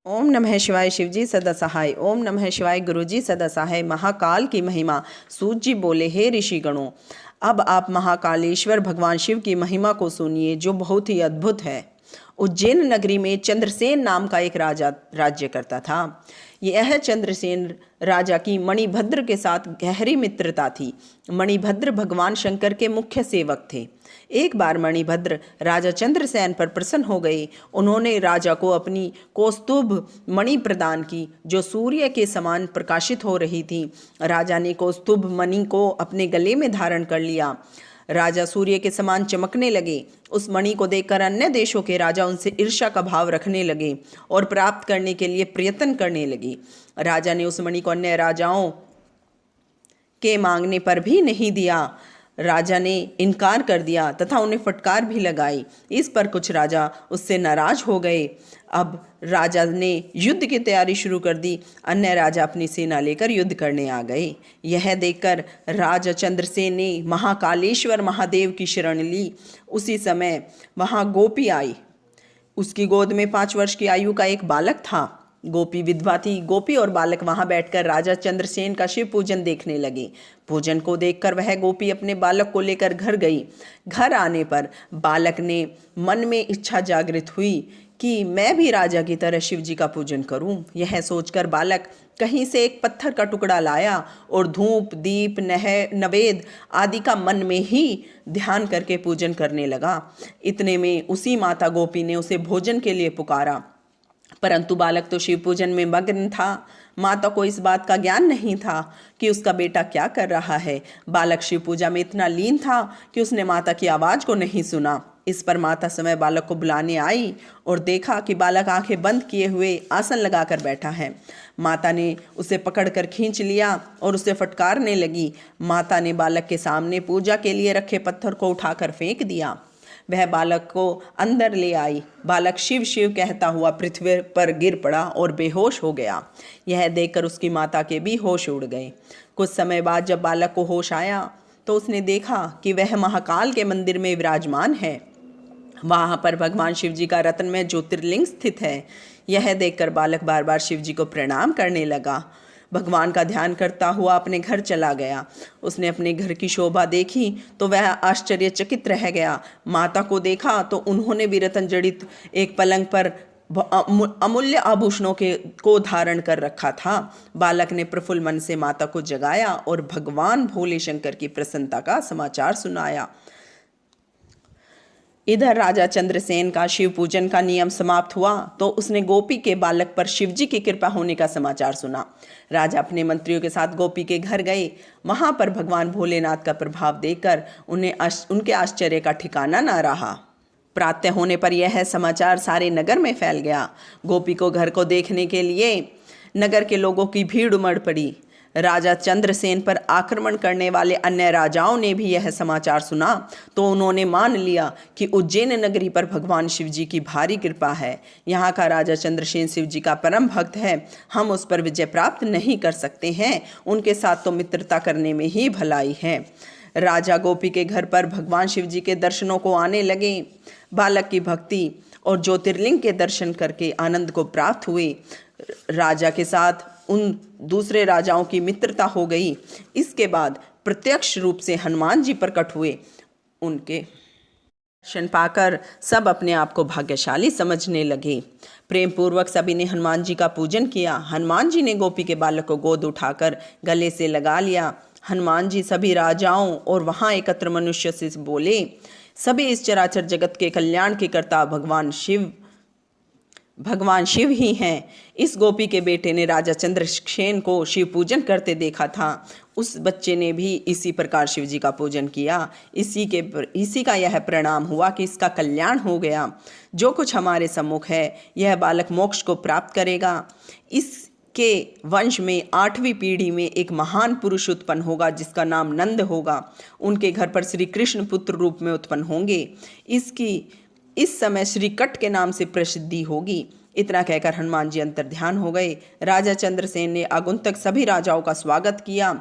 ओम नमः शिवाय शिवजी सदा सहाय। ओम नमः शिवाय गुरुजी सदा सहाय। महाकाल की महिमा। सूत जी बोले, हे ऋषि गणों, अब आप महाकालेश्वर भगवान शिव की महिमा को सुनिए जो बहुत ही अद्भुत है। उज्जैन नगरी में चंद्रसेन नाम का एक राजा राज्य करता था। यह चंद्रसेन राजा की मणिभद्र के साथ गहरी मित्रता थी। मणिभद्र भगवान शंकर के मुख्य सेवक थे। एक बार मणिभद्र राजा चंद्रसेन पर प्रसन्न हो गए। उन्होंने राजा को अपनी कौस्तुभ मणि प्रदान की जो सूर्य के समान प्रकाशित हो रही थी। राजा ने कौस्तुभ मणि को अपने गले में धारण कर लिया। राजा सूर्य के समान चमकने लगे। उस मणि को देखकर अन्य देशों के राजा उनसे ईर्ष्या का भाव रखने लगे और प्राप्त करने के लिए प्रयत्न करने लगे। राजा ने उस मणि को अन्य राजाओं के मांगने पर भी नहीं दिया। राजा ने इनकार कर दिया तथा उन्हें फटकार भी लगाई। इस पर कुछ राजा उससे नाराज हो गए। अब राजा ने युद्ध की तैयारी शुरू कर दी। अन्य राजा अपनी सेना लेकर युद्ध करने आ गए। यह देखकर राजा चंद्रसेन ने महाकालेश्वर महादेव की शरण ली। उसी समय वहाँ गोपी आई। उसकी गोद में 5 वर्ष की आयु का एक बालक था। गोपी विधवा थी। गोपी और बालक वहां बैठकर राजा चंद्रसेन का शिव पूजन देखने लगे। पूजन को देखकर वह गोपी अपने बालक को लेकर घर गई। घर आने पर बालक ने मन में इच्छा जागृत हुई कि मैं भी राजा की तरह शिव जी का पूजन करूं। यह सोचकर बालक कहीं से एक पत्थर का टुकड़ा लाया और धूप दीप नवेद आदि का मन में ही ध्यान करके पूजन करने लगा। इतने में उसी माता गोपी ने उसे भोजन के लिए पुकारा, परंतु बालक तो शिव पूजन में मग्न था। माता को इस बात का ज्ञान नहीं था कि उसका बेटा क्या कर रहा है। बालक शिव पूजा में इतना लीन था कि उसने माता की आवाज़ को नहीं सुना। इस पर माता समय बालक को बुलाने आई और देखा कि बालक आंखें बंद किए हुए आसन लगाकर बैठा है। माता ने उसे पकड़कर खींच लिया और उसे फटकारने लगी। माता ने बालक के सामने पूजा के लिए रखे पत्थर को उठाकर फेंक दिया। वह बालक को अंदर ले आई। बालक शिव शिव कहता हुआ पृथ्वी पर गिर पड़ा और बेहोश हो गया। यह देखकर उसकी माता के भी होश उड़ गए। कुछ समय बाद जब बालक को होश आया तो उसने देखा कि वह महाकाल के मंदिर में विराजमान है। वहाँ पर भगवान शिव जी का रत्नमय ज्योतिर्लिंग स्थित है। यह देखकर बालक बार बार शिव जी को प्रणाम करने लगा। भगवान का ध्यान करता हुआ अपने घर चला गया। उसने अपने घर की शोभा देखी तो वह आश्चर्यचकित रह गया। माता को देखा तो उन्होंने भी रत्न जड़ित एक पलंग पर अमूल्य आभूषणों को धारण कर रखा था। बालक ने प्रफुल्ल मन से माता को जगाया और भगवान भोले शंकर की प्रसन्नता का समाचार सुनाया। इधर राजा चंद्रसेन का शिव पूजन का नियम समाप्त हुआ तो उसने गोपी के बालक पर शिव जी की कृपा होने का समाचार सुना। राजा अपने मंत्रियों के साथ गोपी के घर गए। वहां पर भगवान भोलेनाथ का प्रभाव देखकर उनके आश्चर्य का ठिकाना न रहा। प्रातः होने पर यह समाचार सारे नगर में फैल गया। गोपी को घर को देखने के लिए नगर के लोगों की भीड़ उमड़ पड़ी। राजा चंद्रसेन पर आक्रमण करने वाले अन्य राजाओं ने भी यह समाचार सुना तो उन्होंने मान लिया कि उज्जैन नगरी पर भगवान शिव जी की भारी कृपा है। यहाँ का राजा चंद्रसेन शिव जी का परम भक्त है। हम उस पर विजय प्राप्त नहीं कर सकते हैं। उनके साथ तो मित्रता करने में ही भलाई है। राजा गोपी के घर पर भगवान शिव जी के दर्शनों को आने लगे। बालक की भक्ति और ज्योतिर्लिंग के दर्शन करके आनंद को प्राप्त हुए। राजा के साथ उन दूसरे राजाओं की मित्रता हो गई। इसके बाद प्रत्यक्ष रूप से हनुमान जी प्रकट हुए। उनके दर्शन पाकर सब अपने आप को भाग्यशाली समझने लगे। प्रेम पूर्वक सभी ने हनुमान जी का पूजन किया। हनुमान जी ने गोपी के बालक को गोद उठाकर गले से लगा लिया। हनुमान जी सभी राजाओं और वहाँ एकत्र मनुष्य से बोले, सभी इस चराचर जगत के कल्याण के कर्ता भगवान शिव ही हैं। इस गोपी के बेटे ने राजा चंद्रसेन को शिव पूजन करते देखा था। उस बच्चे ने भी इसी प्रकार शिव जी का पूजन किया। इसी का यह परिणाम हुआ कि इसका कल्याण हो गया। जो कुछ हमारे सम्मुख है यह बालक मोक्ष को प्राप्त करेगा। इसके वंश में 8वीं पीढ़ी में एक महान पुरुष उत्पन्न होगा जिसका नाम नंद होगा। उनके घर पर श्री कृष्ण पुत्र रूप में उत्पन्न होंगे। इस समय श्री कट के नाम से प्रसिद्धि होगी। इतना कहकर हनुमान जी अंतर ध्यान हो गए। राजा चंद्रसेन ने आगंतुक सभी राजाओं का स्वागत किया।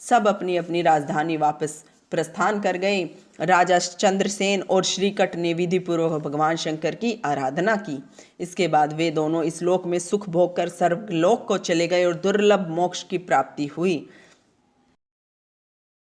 सब अपनी अपनी राजधानी वापस प्रस्थान कर गए। राजा चंद्रसेन और श्रीकट ने विधि पूर्वक भगवान शंकर की आराधना की। इसके बाद वे दोनों इस लोक में सुख भोग कर सर्वलोक को चले गए और दुर्लभ मोक्ष की प्राप्ति हुई।